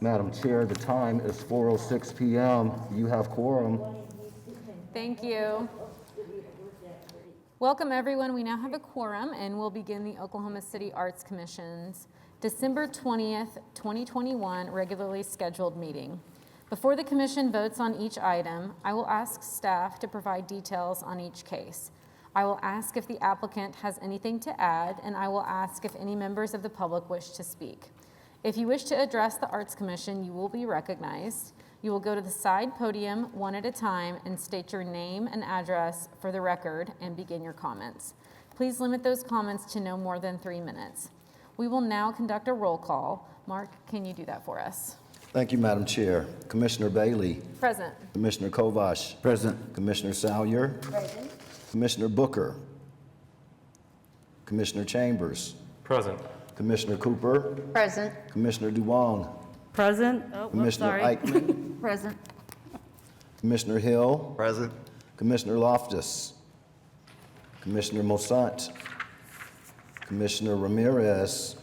Madam Chair, the time is 4:06 p.m. You have quorum. Thank you. Welcome, everyone. We now have a quorum, and we'll begin the Oklahoma City Arts Commission's December 20th, 2021 regularly scheduled meeting. Before the commission votes on each item, I will ask staff to provide details on each case. I will ask if the applicant has anything to add, and I will ask if any members of the public wish to speak. If you wish to address the Arts Commission, you will be recognized. You will go to the side podium one at a time and state your name and address for the record and begin your comments. Please limit those comments to no more than 3 minutes. We will now conduct a roll call. Mark, can you do that for us? Thank you, Madam Chair. Commissioner Bailey. Present. Commissioner Kovash. Present. Commissioner Salyer. Present. Commissioner Booker. Commissioner Chambers. Present. Commissioner Cooper. Present. Commissioner Duong. Present. Oh, Commissioner sorry. Eichmann. Present. Commissioner Hill. Present. Commissioner Loftus. Commissioner Mosant. Commissioner Ramirez.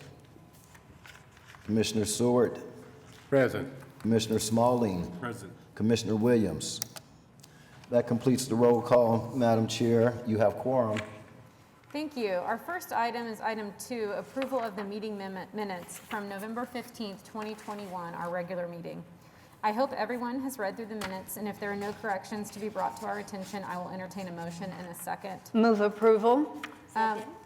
Commissioner Seward. Present. Commissioner Smalling. Present. Commissioner Williams. That completes the roll call, Madam Chair. You have quorum. Thank you. Our first item is item 2, approval of the meeting minutes from November 15th, 2021, our regular meeting. I hope everyone has read through the minutes, and if there are no corrections to be brought to our attention, I will entertain a motion in a second. Move approval.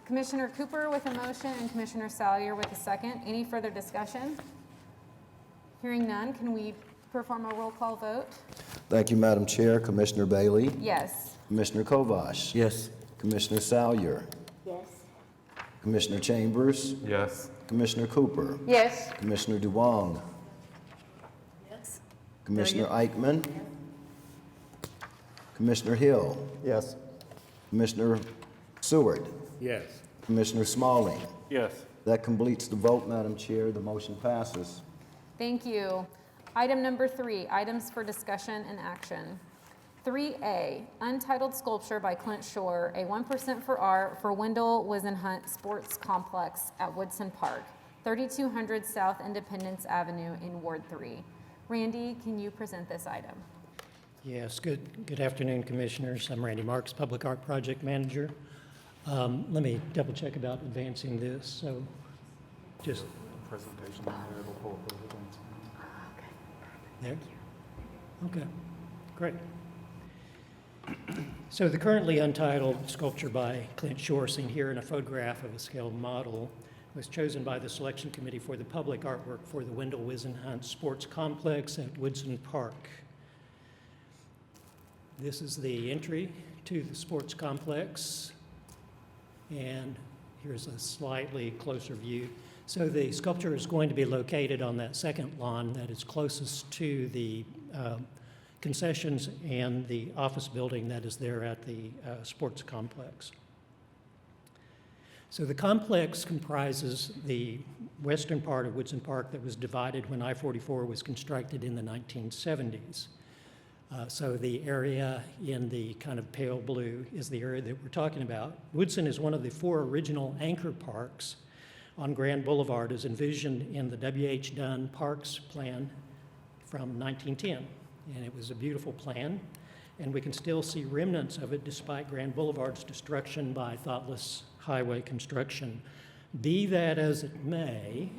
Commissioner Cooper with a motion and Commissioner Salyer with a second. Any further discussion? Hearing none, can we perform a roll call vote? Thank you, Madam Chair. Commissioner Bailey. Yes. Commissioner Kovash. Yes. Commissioner Salyer. Yes. Commissioner Chambers. Yes. Commissioner Cooper. Yes. Commissioner Duong. Yes. Commissioner Eichmann. Commissioner Hill. Yes. Commissioner Seward. Yes. Commissioner Smalling. Yes. That completes the vote, Madam Chair. The motion passes. Thank you. Item number 3, items for discussion and action. 3A, untitled sculpture by Clint Shore, a 1% for art for Wendell Wisenhunt Sports Complex at Woodson Park, 3200 South Independence Avenue in Ward 3. Randy, can you present this item? Yes, good afternoon, Commissioners. I'm Randy Marks, Public Art Project Manager. Let me double check about advancing this. So just Presentation in there, it'll pull up everything. there. Okay, great. So the currently untitled sculpture by Clint Shore, seen here in a photograph of a scaled model, was chosen by the selection committee for the public artwork for the Wendell Wisenhunt Sports Complex at Woodson Park. This is the entry to the sports complex, and here's a slightly closer view. So the sculpture is going to be located on that second lawn that is closest to the concessions and the office building that is there at the sports complex. So the complex comprises the western part of Woodson Park that was divided when I-44 was constructed in the 1970s. So the area in the kind of pale blue is the area that we're talking about. Woodson is one of the 4 original anchor parks on Grand Boulevard as envisioned in the W.H. Dunn Parks Plan from 1910. And it was a beautiful plan, and we can still see remnants of it despite Grand Boulevard's destruction by thoughtless highway construction. Be that as it may,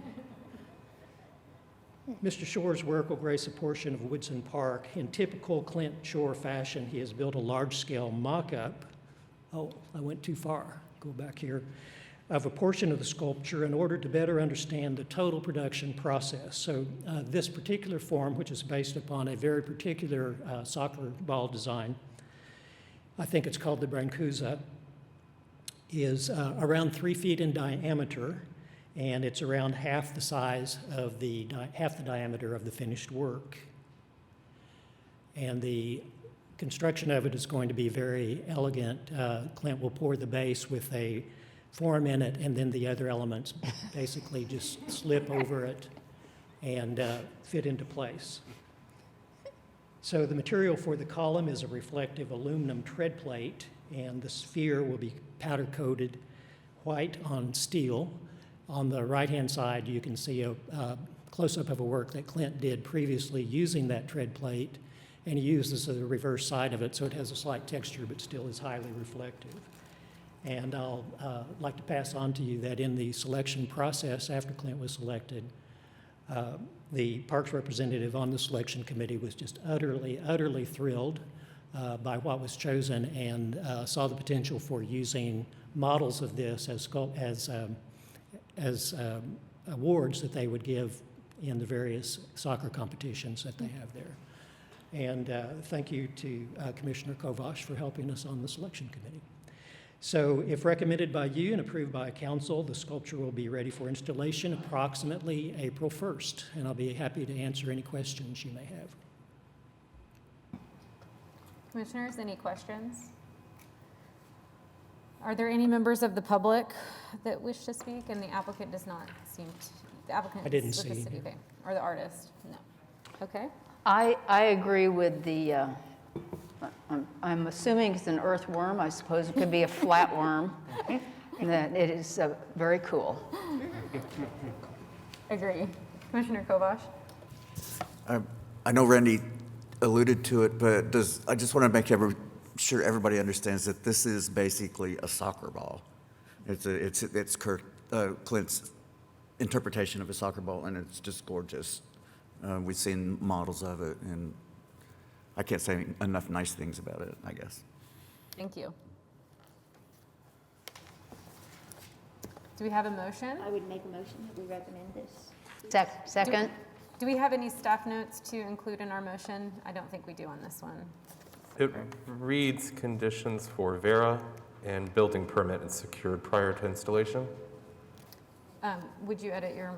Mr. Shore's work will grace a portion of Woodson Park. In typical Clint Shore fashion, he has built a large-scale mock-up. Oh, I went too far. Go back here. Of a portion of the sculpture in order to better understand the total production process. So this particular form, which is based upon a very particular soccer ball design, I think it's called the Brancusa, is around 3 feet in diameter, and it's around half the size of half the diameter of the finished work. And the construction of it is going to be very elegant. Clint will pour the base with a form in it, and then the other elements basically just slip over it and fit into place. So the material for the column is a reflective aluminum tread plate, and the sphere will be powder coated white on steel. On the right-hand side, you can see a close-up of a work that Clint did previously using that tread plate, and he uses the reverse side of it, so it has a slight texture but still is highly reflective. And I'll like to pass on to you that in the selection process after Clint was selected, the Parks representative on the selection committee was just utterly thrilled by what was chosen and saw the potential for using models of this as awards that they would give in the various soccer competitions that they have there. And thank you to Commissioner Kovash for helping us on the selection committee. So if recommended by you and approved by council, the sculpture will be ready for installation approximately April 1st, and I'll be happy to answer any questions you may have. Commissioners, any questions? Are there any members of the public that wish to speak? And the applicant does not seem to, the applicant I didn't is with the see. city, okay, or the artist? No. Okay. I agree with the, I'm assuming it's an earthworm. I suppose it could be a flatworm. That it is very cool. Agree. Commissioner Kovash? I know Randy alluded to it, but I just want to make sure everybody understands that this is basically a soccer ball. It's Clint's interpretation of a soccer ball, and it's just gorgeous. We've seen models of it, and I can't say enough nice things about it, I guess. Thank you. Do we have a motion? I would make a motion that we recommend this. Second? Do we have any staff notes to include in our motion? I don't think we do on this one. It reads conditions for Vera and building permit is secured prior to installation. Would you edit your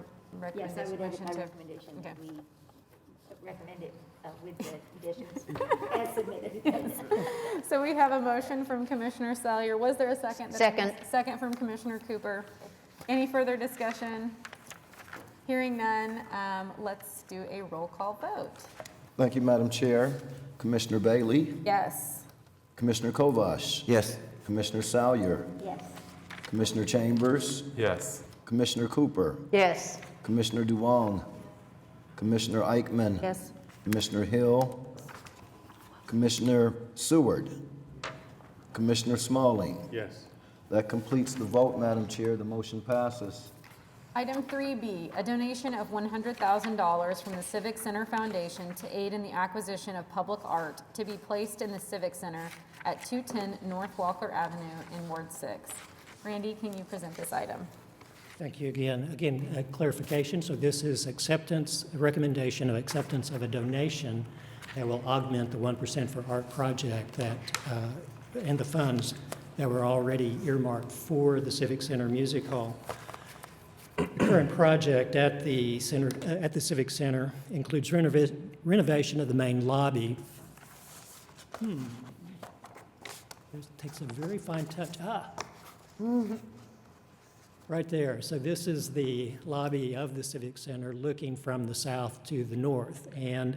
Yes, I recommendation? would edit my to- recommendation Okay. that we recommend it with the conditions as submitted. So we have a motion from Commissioner Salyer. Was there a second? Second. Second from Commissioner Cooper. Any further discussion? Hearing none, let's do a roll call vote. Thank you, Madam Chair. Commissioner Bailey, Yes. Commissioner Kovash, Yes. Commissioner Salyer, Yes. Commissioner Chambers, Yes. Commissioner Cooper, Yes. Commissioner Duong, Commissioner Eichmann, Yes. Commissioner Hill, Commissioner Seward, Commissioner Smalling. Yes. That completes the vote, Madam Chair. The motion passes. Item 3B, a donation of $100,000 from the Civic Center Foundation to aid in the acquisition of public art to be placed in the Civic Center at 210 North Walker Avenue in Ward 6. Randy, can you present this item? Thank you again. Again, a clarification. So this is acceptance, a recommendation of acceptance of a donation that will augment the 1% for Art project that, and the funds that were already earmarked for the Civic Center Music Hall. The current project at the center, at the Civic Center includes renovation of the main lobby. It takes a very fine touch. Right there. So this is the lobby of the Civic Center looking from the south to the north. And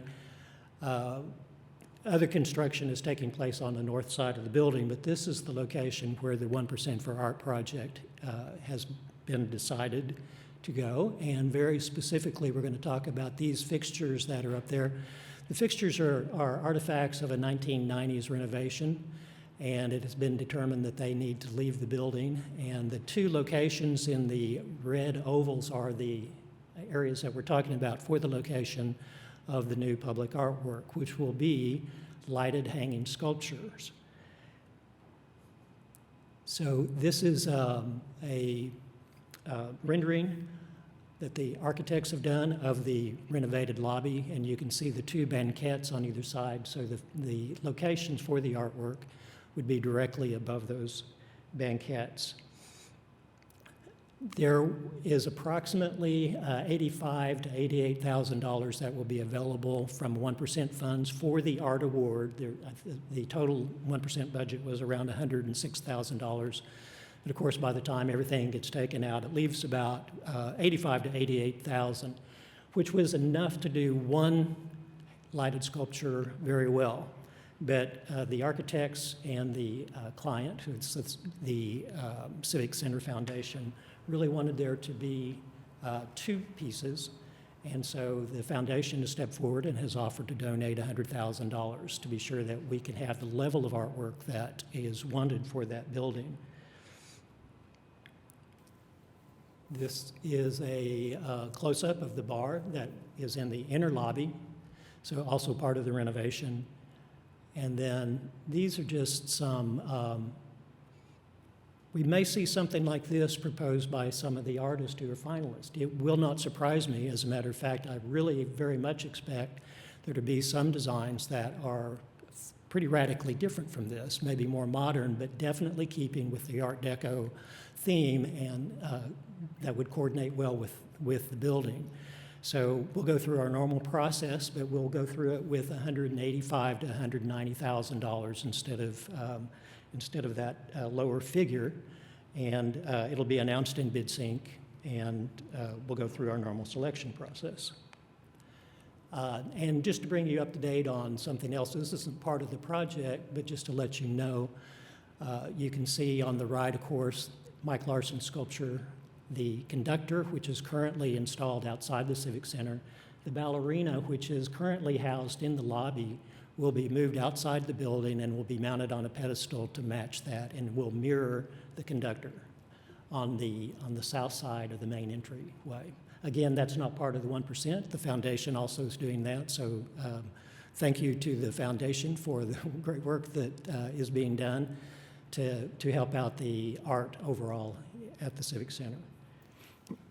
other construction is taking place on the north side of the building, but this is the location where the 1% for Art project has been decided to go. And very specifically, we're going to talk about these fixtures that are up there. The fixtures are artifacts of a 1990s renovation, and it has been determined that they need to leave the building. And the two locations in the red ovals are the areas that we're talking about for the location of the new public artwork, which will be lighted hanging sculptures. So this is a rendering that the architects have done of the renovated lobby, and you can see the two banquettes on either side. So the locations for the artwork would be directly above those banquettes. There is approximately $85,000 to $88,000 that will be available from 1% funds for the art award. The total 1% budget was around $106,000. But of course, by the time everything gets taken out, it leaves about $85,000 to $88,000, which was enough to do one lighted sculpture very well. But the architects and the client, who's the Civic Center Foundation, really wanted there to be two pieces. And so the foundation has stepped forward and has offered to donate $100,000 to be sure that we can have the level of artwork that is wanted for that building. This is a close-up of the bar that is in the inner lobby, so also part of the renovation. And then these are just some, we may see something like this proposed by some of the artists who are finalists. It will not surprise me. As a matter of fact, I really very much expect there to be some designs that are pretty radically different from this, maybe more modern, but definitely keeping with the Art Deco theme, and that would coordinate well with the building. So we'll go through our normal process, but we'll go through it with $185,000 to $190,000 instead of that lower figure, and it'll be announced in BidSync, and we'll go through our normal selection process. And just to bring you up to date on something else, this isn't part of the project, but just to let you know, you can see on the right, of course, Mike Larson's sculpture, the conductor, which is currently installed outside the Civic Center. The ballerina, which is currently housed in the lobby, will be moved outside the building and will be mounted on a pedestal to match that, and will mirror the conductor on the south side of the main entryway. Again, that's not part of the 1%. The foundation also is doing that, so thank you to the foundation for the great work that is being done to help out the art overall at the Civic Center.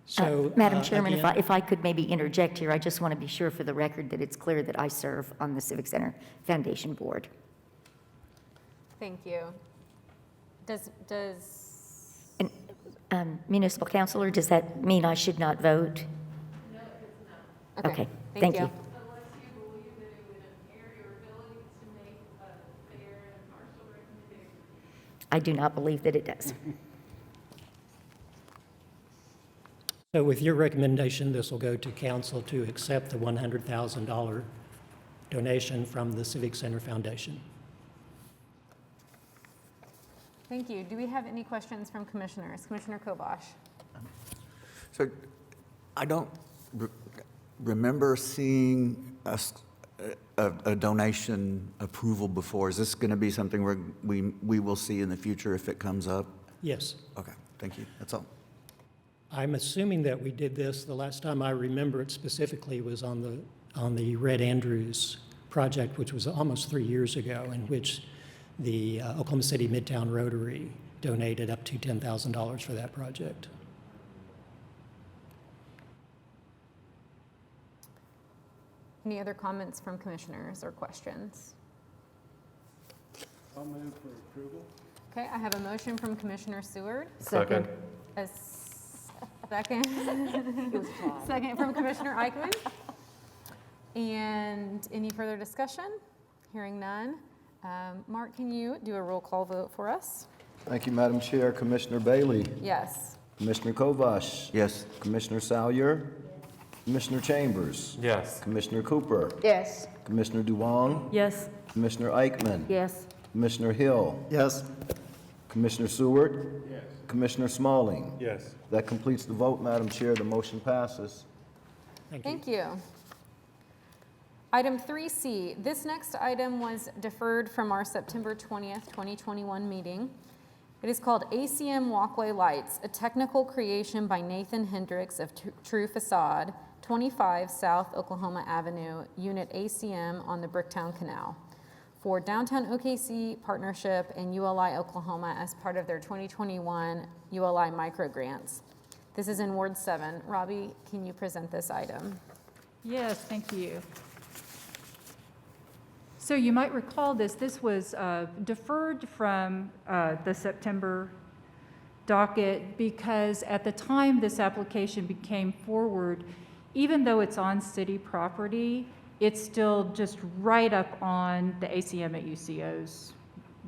So, Madam Chairman, again, if I could maybe interject here, I just want to be sure for the record that it's clear that I serve on the Civic Center Foundation Board. Thank you. Does, Municipal Councilor, does that mean I should not vote? Okay, thank you. Unless you believe that it would impair your ability to make a fair and impartial recommendation. I do not believe that it does. So with your recommendation, this will go to council to accept the $100,000 donation from the Civic Center Foundation. Thank you. Do we have any questions from commissioners? Commissioner Kobosh. So I don't remember seeing a donation approval before. Is this going to be something we will see in the future if it comes up? Yes. Okay, thank you. That's all. I'm assuming that we did this, the last time I remember it specifically was on the Red Andrews project, which was almost 3 years ago, in which the Oklahoma City Midtown Rotary donated up to $10,000 for that project. Any other comments from commissioners or questions? I'll move for approval. Okay, I have a motion from Commissioner Seward. Second. A second. Second from Commissioner Eichmann. And any further discussion? Hearing none. Mark, can you do a roll call vote for us? Thank you, Madam Chair. Commissioner Bailey, Yes. Commissioner Kovash, Yes. Commissioner Salyer, Commissioner Chambers, Yes. Commissioner Cooper, Yes. Commissioner Duong, Yes. Commissioner Eichmann, Yes. Commissioner Hill, Yes. Commissioner Seward, Yes. Commissioner Smalling. Yes. That completes the vote, Madam Chair. The motion passes. Thank you. Thank you. Item 3C, this next item was deferred from our September 20th, 2021 meeting. It is called ACM Walkway Lights, a technical creation by Nathan Hendricks of True Facade, 25 South Oklahoma Avenue, Unit ACM on the Bricktown Canal, for Downtown OKC Partnership and ULI Oklahoma as part of their 2021 ULI micro grants. This is in Ward 7. Robbie, can you present this item? Yes, thank you. So you might recall this was deferred from the September docket because at the time this application became forward, even though it's on city property, it's still just right up on the ACM at UCO's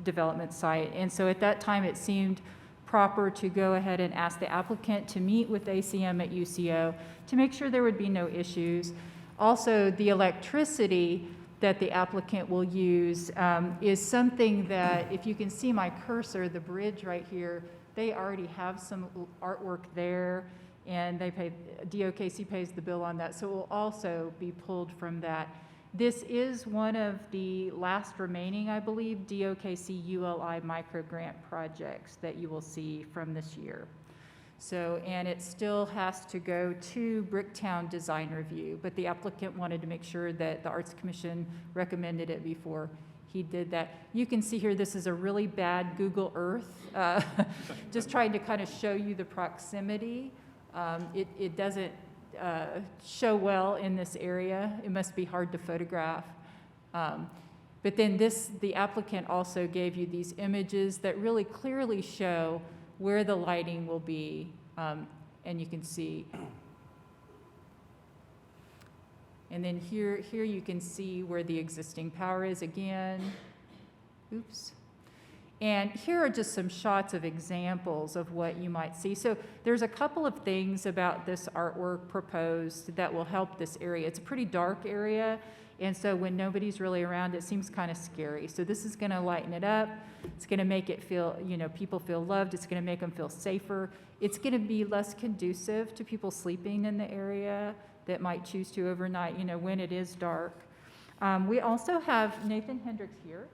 development site. And so at that time, it seemed proper to go ahead and ask the applicant to meet with ACM at UCO to make sure there would be no issues. Also, the electricity that the applicant will use is something that, if you can see my cursor, the bridge right here, they already have some artwork there. and DOKC pays the bill on that, so it will also be pulled from that. This is one of the last remaining, I believe, DOKC ULI micro grant projects that you will see from this year. So, and it still has to go to Bricktown Design Review, but the applicant wanted to make sure that the Arts Commission recommended it before he did that. You can see here, this is a really bad Google Earth, just trying to kind of show you the proximity. It doesn't show well in this area. It must be hard to photograph. But then the applicant also gave you these images that really clearly show where the lighting will be, and you can see. And then here you can see where the existing power is again. Oops. And here are just some shots of examples of what you might see. So there's a couple of things about this artwork proposed that will help this area. It's a pretty dark area, and so when nobody's really around, it seems kind of scary. So this is gonna lighten it up. It's gonna make it feel, people feel loved. It's gonna make them feel safer. It's gonna be less conducive to people sleeping in the area that might choose to overnight, when it is dark. We also have Nathan Hendricks here.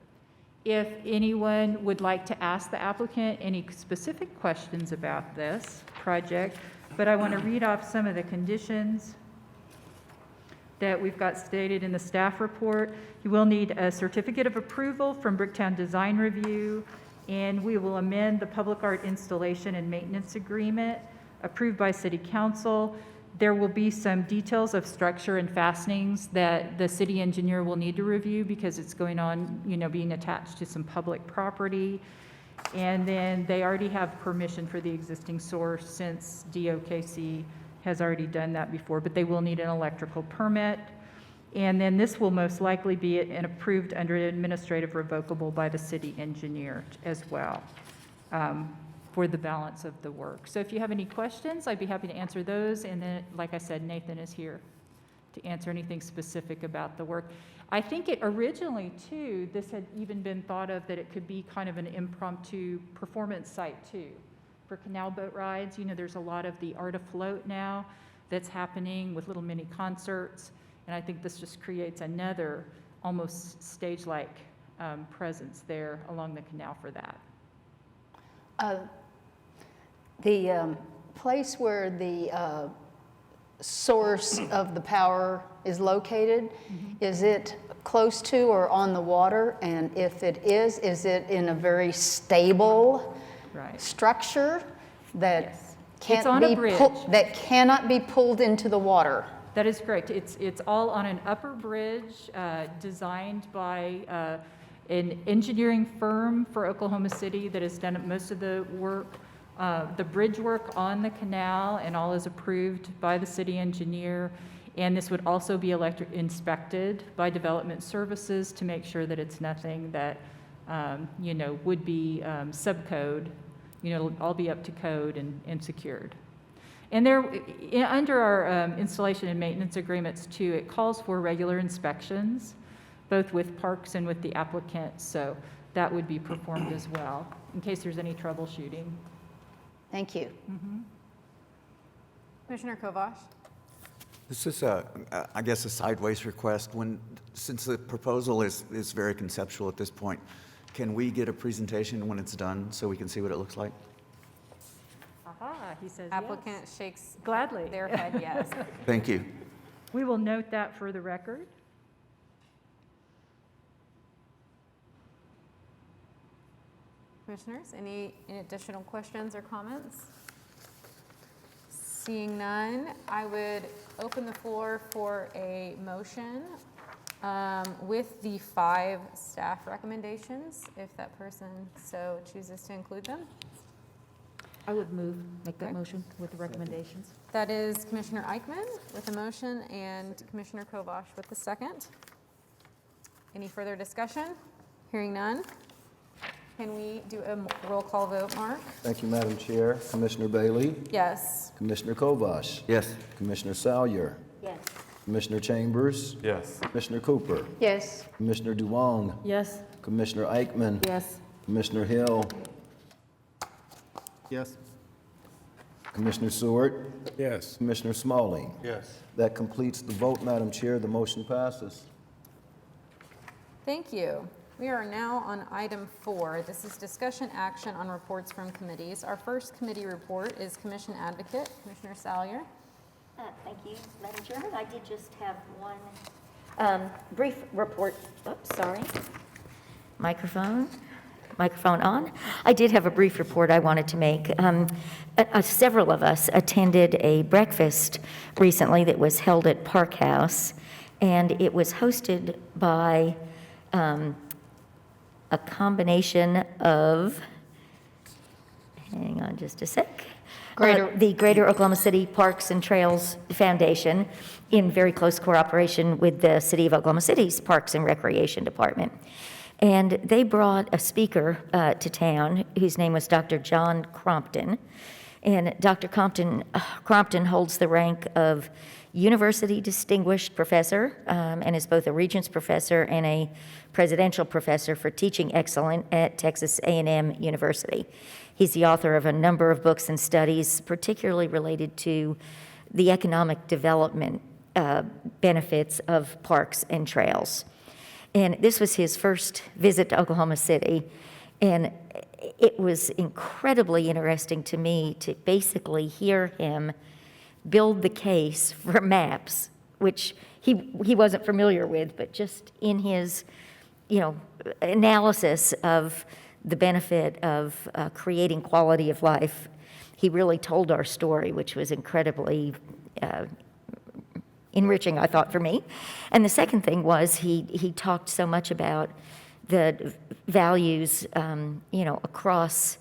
If anyone would like to ask the applicant any specific questions about this project, but I want to read off some of the conditions that we've got stated in the staff report. You will need a certificate of approval from Bricktown Design Review, and we will amend the public art installation and maintenance agreement approved by City Council. There will be some details of structure and fastenings that the city engineer will need to review because it's going on, being attached to some public property. And then they already have permission for the existing source since DOKC has already done that before, but they will need an electrical permit. And then this will most likely be approved under administrative revocable by the city engineer as well. For the balance of the work. So if you have any questions, I'd be happy to answer those. And then, like I said, Nathan is here to answer anything specific about the work. I think it originally, too, this had even been thought of that it could be kind of an impromptu performance site, too, for canal boat rides. There's a lot of the art afloat now that's happening with little mini concerts. And I think this just creates another almost stage-like presence there along the canal for that. The place where the source of the power is located, is it close to or on the water? And if it is it in a very stable structure that It's on a bridge. that cannot be pulled into the water? That is correct. It's all on an upper bridge designed by an engineering firm for Oklahoma City that has done most of the work, the bridge work on the canal, and all is approved by the city engineer. And this would also be inspected by Development Services to make sure that it's nothing that, would be subcode. It'll all be up to code and secured. And under our installation and maintenance agreements too, it calls for regular inspections, both with parks and with the applicant, so that would be performed as well, in case there's any troubleshooting. Thank you. Commissioner Kovash? This is, I guess, a sideways request. Since the proposal is very conceptual at this point, can we get a presentation when it's done so we can see what it looks like? Aha, he says Applicant yes. shakes Gladly. their head yes. Thank you. We will note that for the record. Commissioners, any additional questions or comments? Seeing none, I would open the floor for a motion with the 5 staff recommendations, if that person so chooses to include them. I would make that motion with the recommendations. That is Commissioner Eichmann with a motion and Commissioner Kovash with the second. Any further discussion? Hearing none. Can we do a roll call vote, Mark? Thank you, Madam Chair. Commissioner Bailey? Yes. Commissioner Kovash? Yes. Commissioner Salyer? Yes. Commissioner Chambers? Yes. Commissioner Cooper? Yes. Commissioner Duong? Yes. Commissioner Eichmann? Yes. Commissioner Hill? Yes. Commissioner Seward, Yes. Commissioner Smalley. Yes. That completes the vote, Madam Chair. The motion passes. Thank you. We are now on item 4. This is discussion action on reports from committees. Our first committee report is Commission Advocate, Commissioner Salyer. Thank you, Madam Chairman. I did just have one brief report. Oops, sorry. Microphone on. I did have a brief report I wanted to make. Several of us attended a breakfast recently that was held at Park House, and it was hosted by a combination of, hang on just a sec, the Greater Oklahoma City Parks and Trails Foundation, in very close cooperation with the City of Oklahoma City's Parks and Recreation Department. And they brought a speaker to town whose name was Dr. John Crompton. And Dr. Crompton holds the rank of University Distinguished Professor and is both a Regents Professor and a Presidential Professor for Teaching Excellence at Texas A&M University. He's the author of a number of books and studies, particularly related to the economic development benefits of parks and trails. And this was his first visit to Oklahoma City, and it was incredibly interesting to me to basically hear him build the case for maps, which he wasn't familiar with, but just in his, analysis of the benefit of creating quality of life, he really told our story, which was incredibly enriching, I thought, for me. And the second thing was he talked so much about the values, across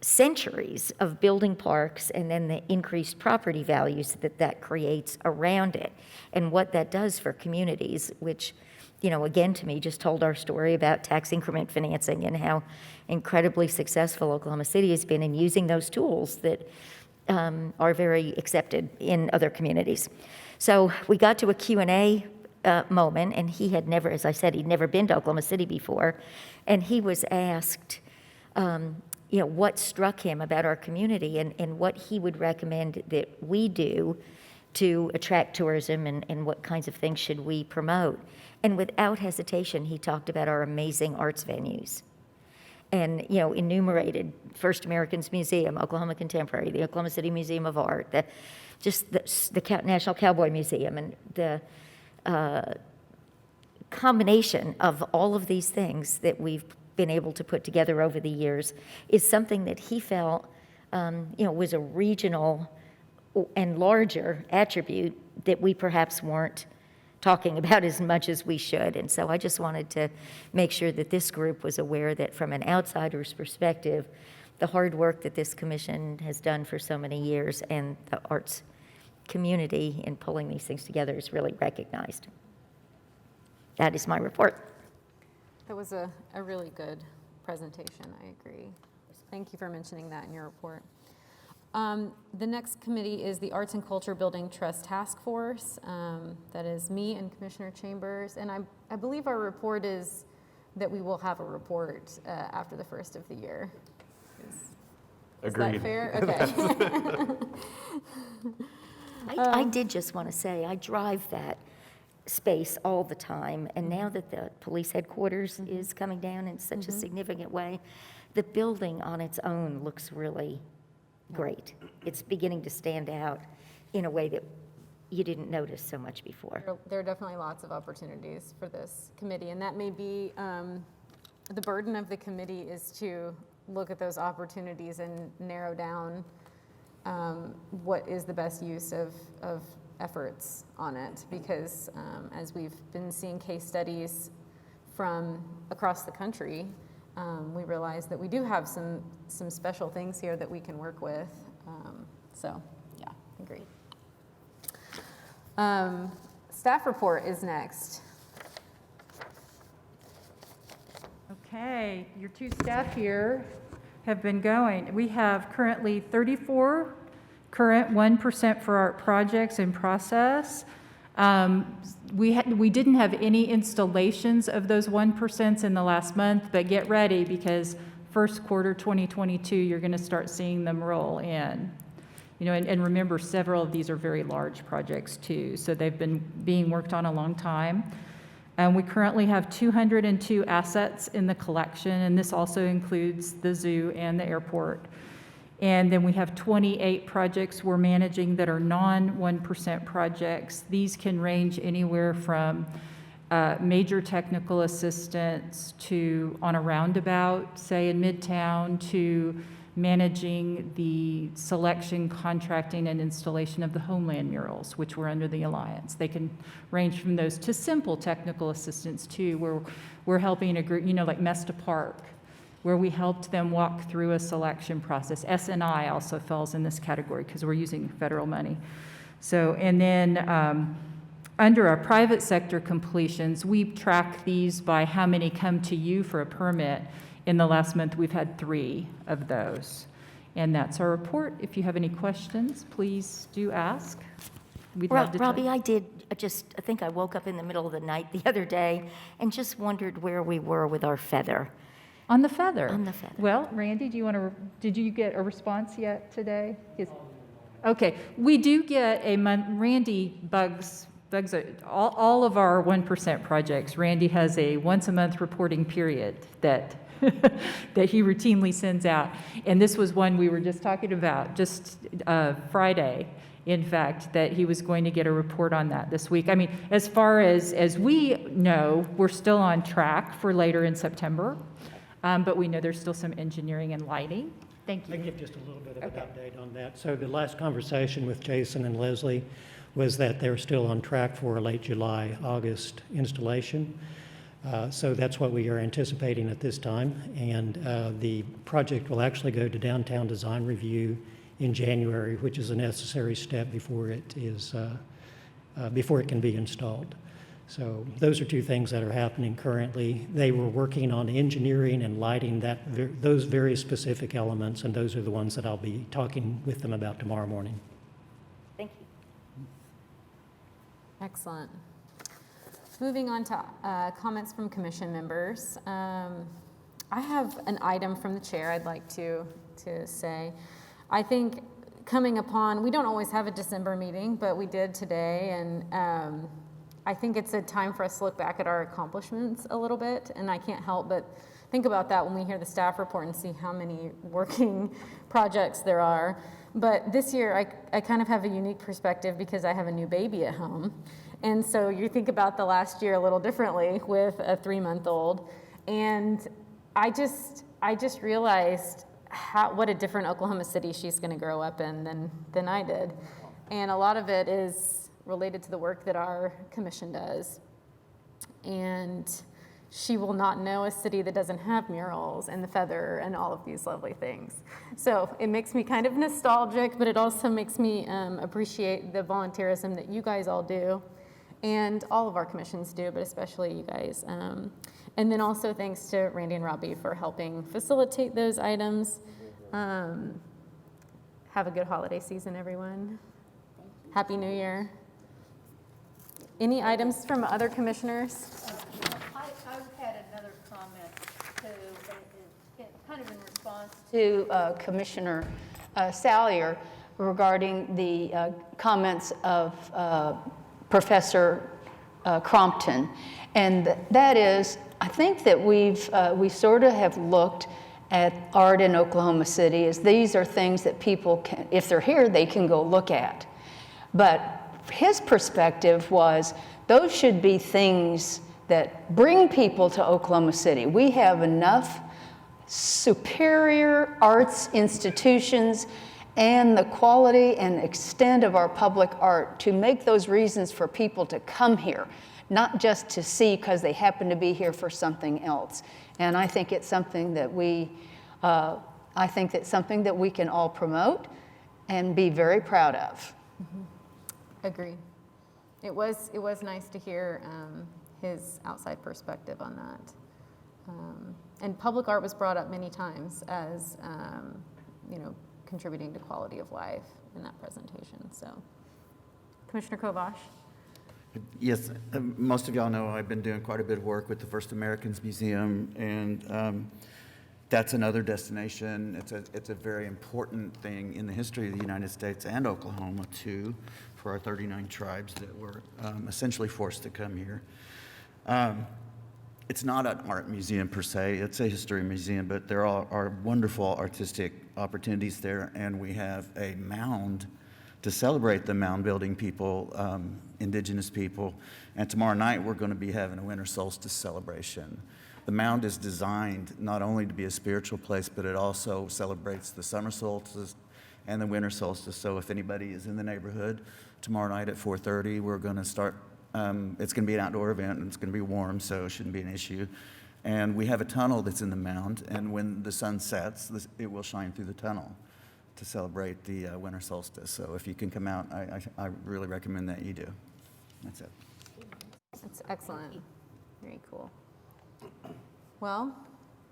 centuries of building parks, and then the increased property values that creates around it, and what that does for communities, which, again, to me, just told our story about tax increment financing and how incredibly successful Oklahoma City has been in using those tools that are very accepted in other communities. So we got to a Q&A moment, and he had never, as I said, he'd never been to Oklahoma City before, and he was asked, what struck him about our community and what he would recommend that we do to attract tourism and what kinds of things should we promote. And without hesitation, he talked about our amazing arts venues and, enumerated First Americans Museum, Oklahoma Contemporary, the Oklahoma City Museum of Art, the National Cowboy Museum, and the combination of all of these things that we've been able to put together over the years is something that he felt, was a regional and larger attribute that we perhaps weren't talking about as much as we should. And so I just wanted to make sure that this group was aware that from an outsider's perspective, the hard work that this commission has done for so many years and the arts community in pulling these things together is really recognized. That is my report. That was a really good presentation, I agree. Thank you for mentioning that in your report. The next committee is the Arts and Culture Building Trust Task Force. That is me and Commissioner Chambers, and I believe our report is that we will have a report after the first of the year. Is that Agreed. fair? Okay. I did just want to say, I drive that space all the time, and now that the police headquarters is coming down in such a significant way, the building on its own looks really great. It's beginning to stand out in a way that you didn't notice so much before. There are definitely lots of opportunities for this committee, and that may be the burden of the committee is to look at those opportunities and narrow down what is the best use of efforts on it, because as we've been seeing case studies from across the country, we realize that we do have some special things here that we can work with. So, yeah, agreed. Staff report is next. Okay, your two staff here have been going. We have currently 34 current 1% for art projects in process. We didn't have any installations of those 1% in the last month, but get ready because first quarter 2022, you're going to start seeing them roll in. You know, and remember, several of these are very large projects too, so they've been being worked on a long time. And we currently have 202 assets in the collection, and this also includes the zoo and the airport. And then we have 28 projects we're managing that are non-1% projects. These can range anywhere from major technical assistance to on a roundabout, say in Midtown, to managing the selection, contracting, and installation of the Homeland murals, which were under the Alliance. They can range from those to simple technical assistance too, where we're helping a group, you know, like Mesta Park, where we helped them walk through a selection process. SNI also falls in this category because we're using federal money. So, and then under our private sector completions, we track these by how many come to you for a permit. In the last month, we've had 3 of those. And that's our report. If you have any questions, please do ask. We'd love to Robbie, I think I woke up in the middle of the night the other day and just wondered where we were with our feather. On the feather? On the feather. Well, Randy, did you get a response yet today? Okay, we do get Randy bugs all of our 1% projects. Randy has a once-a-month reporting period that that he routinely sends out. And this was one we were just talking about, just Friday, in fact, that he was going to get a report on that this week. I mean, as far as we know, we're still on track for later in September, but we know there's still some engineering and lighting. Thank I you. can give just a little bit of an update on that. So the last conversation with Jason and Leslie was that they're still on track for a late July, August installation. So that's what we are anticipating at this time. And the project will actually go to downtown design review in January, which is a necessary step before it can be installed. So those are 2 things that are happening currently. They were working on engineering and lighting those very specific elements, and those are the ones that I'll be talking with them about tomorrow morning. Thank you. Excellent. Moving on to comments from commission members. I have an item from the chair I'd like to say. I think coming upon, we don't always have a December meeting, but we did today, and I think it's a time for us to look back at our accomplishments a little bit, and I can't help but think about that when we hear the staff report and see how many working projects there are. But this year, I kind of have a unique perspective because I have a new baby at home. And so you think about the last year a little differently with a 3-month-old. And I just realized what a different Oklahoma City she's going to grow up in than I did. And a lot of it is related to the work that our commission does. And she will not know a city that doesn't have murals and the feather and all of these lovely things. So it makes me kind of nostalgic, but it also makes me appreciate the volunteerism that you guys all do. And all of our commissions do, but especially you guys. And then also thanks to Randy and Robbie for helping facilitate those items. Have a good holiday season, everyone. Happy New Year. Any items from other commissioners? I've had another comment kind of in response to Commissioner Salyer regarding the comments of Professor Crompton, and that is, I think that we sort of have looked at art in Oklahoma City as these are things that people can, if they're here, they can go look at. But his perspective was those should be things that bring people to Oklahoma City. We have enough superior arts institutions and the quality and extent of our public art to make those reasons for people to come here, not just to see because they happen to be here for something else. And I think it's something that we can all promote and be very proud of. Mm-hmm. Agreed. It was nice to hear his outside perspective on that. And public art was brought up many times as, contributing to quality of life in that presentation. So, Commissioner Kovash. Yes, most of y'all know I've been doing quite a bit of work with the First Americans Museum, and That's another destination. It's a very important thing in the history of the United States and Oklahoma, too, for our 39 tribes that were essentially forced to come here. It's not an art museum per se, it's a history museum, but there are wonderful artistic opportunities there, and we have a mound to celebrate the mound building people, indigenous people. And tomorrow night, we're going to be having a winter solstice celebration. The mound is designed not only to be a spiritual place, but it also celebrates the summer solstice and the winter solstice. So if anybody is in the neighborhood, tomorrow night at 4:30, we're going to start. It's going to be an outdoor event, and it's going to be warm, so it shouldn't be an issue. And we have a tunnel that's in the mound, and when the sun sets, it will shine through the tunnel to celebrate the winter solstice. So if you can come out, I really recommend that you do. That's it. That's excellent. Very cool. Well,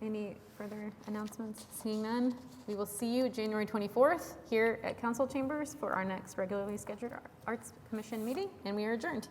any further announcements? Seeing none, we will see you January 24th here at Council Chambers for our next regularly scheduled Arts Commission meeting, and we are adjourned.